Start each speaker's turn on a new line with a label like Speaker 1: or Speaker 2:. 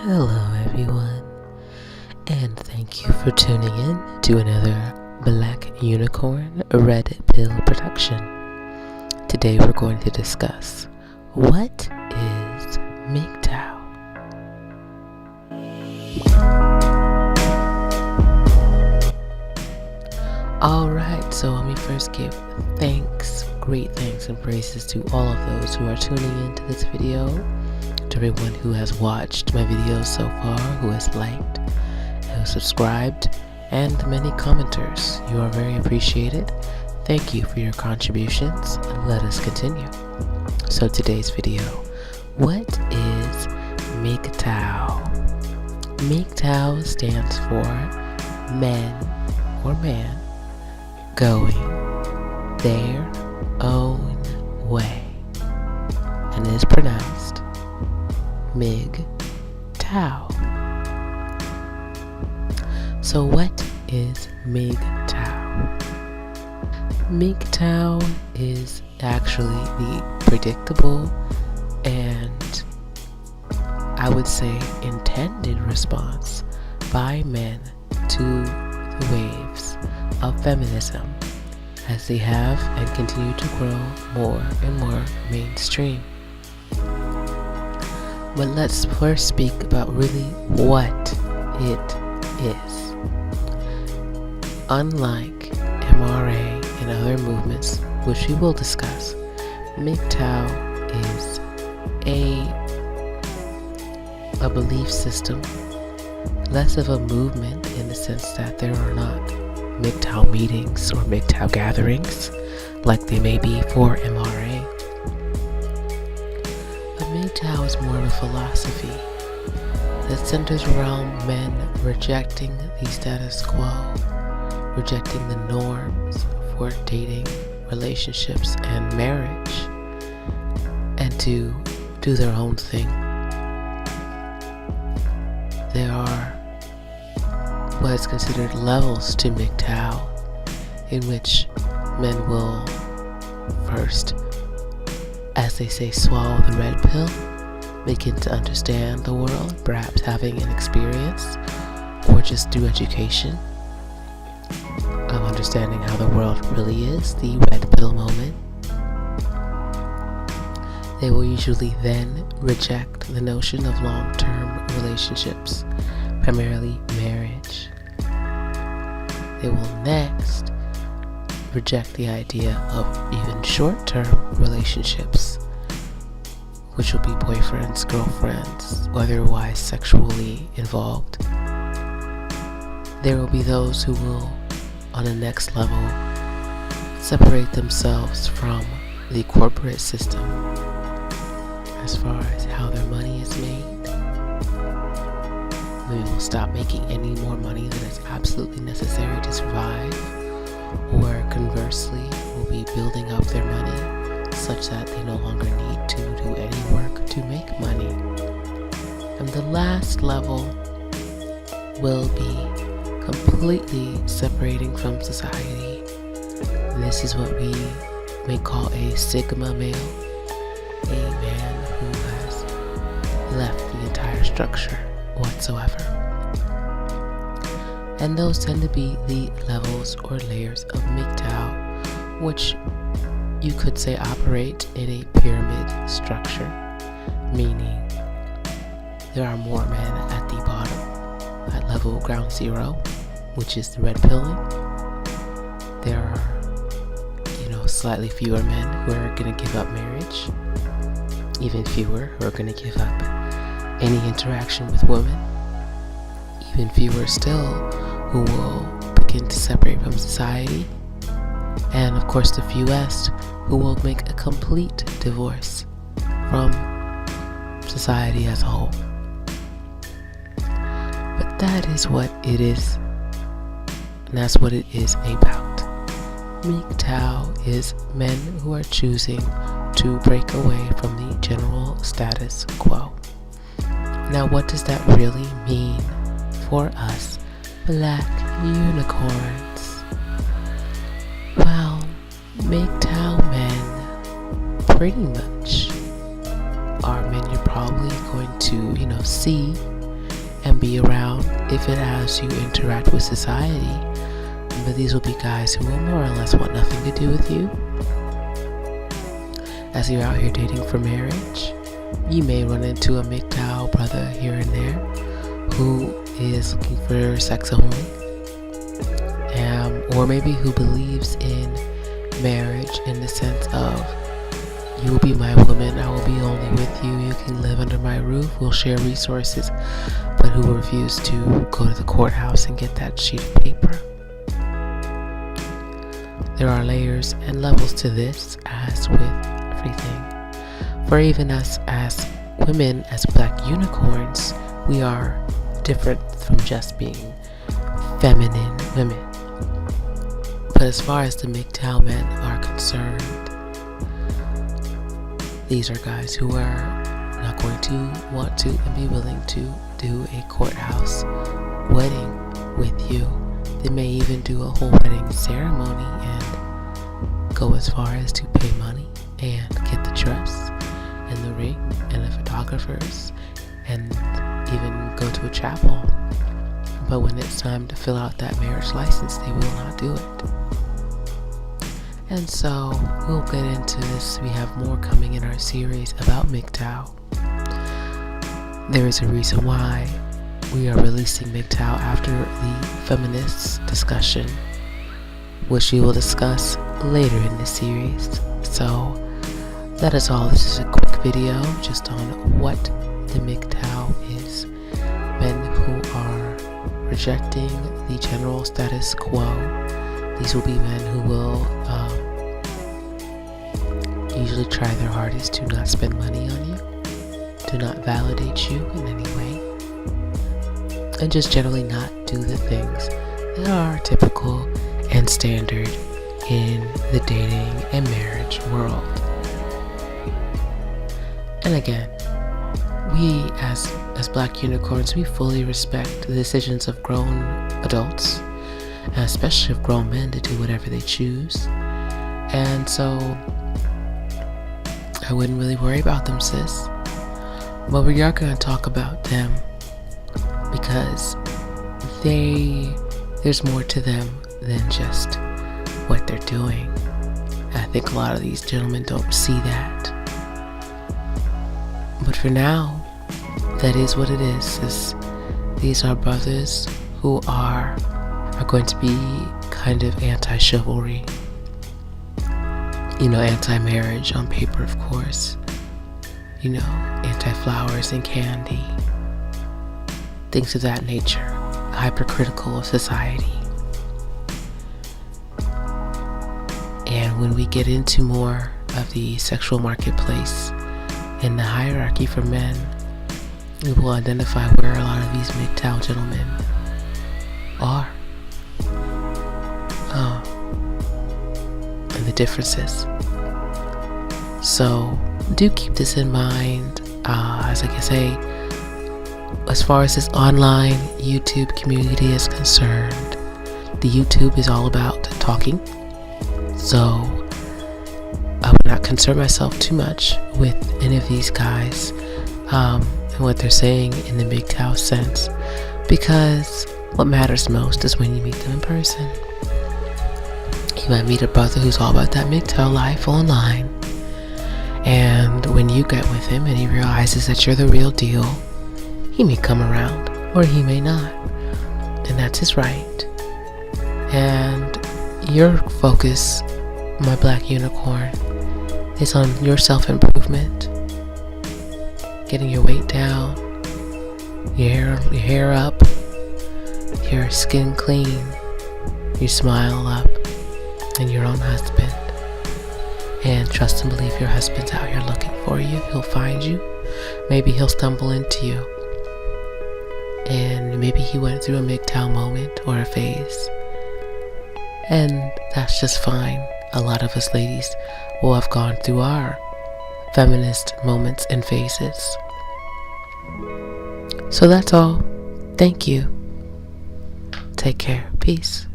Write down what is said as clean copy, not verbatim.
Speaker 1: Hello everyone, and thank you for tuning in to another Blaq Unicorn Red Pill production. Today we're going to discuss what is MGTOW. Alright, so let me first give great thanks and praises to all of those who are tuning into this video, to everyone who has watched my videos so far, who has liked, who subscribed, and the many commenters. You are very appreciated. Thank you for your contributions, and let us continue. So today's video, what is MGTOW? MGTOW stands for men or man going their own way, and is pronounced MGTOW. So what is MGTOW? MGTOW is actually the predictable and, I would say, intended response by men to the waves of feminism as they have and continue to grow more and more mainstream. But let's first speak about really what it is. Unlike MRA and other movements, which we will discuss, MGTOW is a belief system, less of a movement in the sense that there are not MGTOW meetings or MGTOW gatherings like they may be for MRA. But MGTOW is more of a philosophy that centers around men rejecting the status quo, rejecting the norms for dating, relationships, and marriage, and to do their own thing. There are what is considered levels to MGTOW, in which men will first, as they say, swallow the red pill, begin to understand the world, perhaps having an experience, or just through education of understanding how the world really is, the red pill moment. They will usually then reject the notion of long-term relationships, primarily marriage. They will next reject the idea of even short-term relationships, which will be boyfriends, girlfriends, otherwise sexually involved. There will be those who will, on the next level, separate themselves from the corporate system as far as how their money is made. We will stop making any more money than is absolutely necessary to survive, or conversely, will be building up their money such that they no longer need to do any work to make money. And the last level will be completely separating from society. This is what we may call a Sigma male, a man who has left the entire structure whatsoever. And those tend to be the levels or layers of MGTOW, which you could say operate in a pyramid structure, meaning there are more men at the bottom, at level ground zero, which is the red pilling. There are, slightly fewer men who are going to give up marriage, even fewer who are going to give up any interaction with women, even fewer still who will begin to separate from society, and of course the fewest who will make a complete divorce from society as a whole. But that is what it is, and that's what it is about. MGTOW is men who are choosing to break away from the general status quo. Now, what does that really mean for us Blaq unicorns? Well, MGTOW men pretty much are men you're probably going to, see and be around if and as you interact with society. But these will be guys who will more or less want nothing to do with you. As you're out here dating for marriage, you may run into a MGTOW brother here and there who is looking for sex only, or maybe who believes in marriage in the sense of, you will be my woman, I will be only with you, you can live under my roof, we'll share resources, but who will refuse to go to the courthouse and get that sheet of paper. There are layers and levels to this, as with everything. For even us as women, as Black unicorns, we are different from just being feminine women. But as far as the MGTOW men are concerned, these are guys who are not going to want to and be willing to do a courthouse wedding with you. They may even do a whole wedding ceremony and go as far as to pay money and get the dress and the ring and the photographers and even go to a chapel. But when it's time to fill out that marriage license, they will not do it. And so we'll get into this. We have more coming in our series about MGTOW. There is a reason why we are releasing MGTOW after the feminists discussion, which we will discuss later in the series. So that is all. This is a quick video just on what the MGTOW is. Men who are rejecting the general status quo. These will be men who will usually try their hardest to not spend money on you, to not validate you in any way, and just generally not do the things that are typical and standard in the dating and marriage world. And again, we as Black unicorns, we fully respect the decisions of grown adults, and especially of grown men, to do whatever they choose. And so I wouldn't really worry about them, sis. But we are going to talk about them because there's more to them than just what they're doing. I think a lot of these gentlemen don't see that. But for now, that is what it is. These are brothers who are going to be kind of anti-chivalry. Anti-marriage on paper, of course. Anti-flowers and candy. Things of that nature. Hypercritical of society. And when we get into more of the sexual marketplace and the hierarchy for men, we will identify where a lot of these MGTOW gentlemen are. And the differences. So do keep this in mind. As I say, as far as this online YouTube community is concerned, the YouTube is all about talking. So I would not concern myself too much with any of these guys and what they're saying in the MGTOW sense, because what matters most is when you meet them in person. You might meet a brother who's all about that MGTOW life online, and when you get with him and he realizes that you're the real deal, he may come around or he may not, and that's his right. And your focus, my Black unicorn, is on your self-improvement, getting your weight down, your hair up, your skin clean, your smile up, and your own husband. And trust and believe your husband's out here looking for you. He'll find you. Maybe he'll stumble into you. And maybe he went through a MGTOW moment or a phase. And that's just fine. A lot of us ladies will have gone through our feminist moments and phases. So that's all. Thank you. Take care. Peace.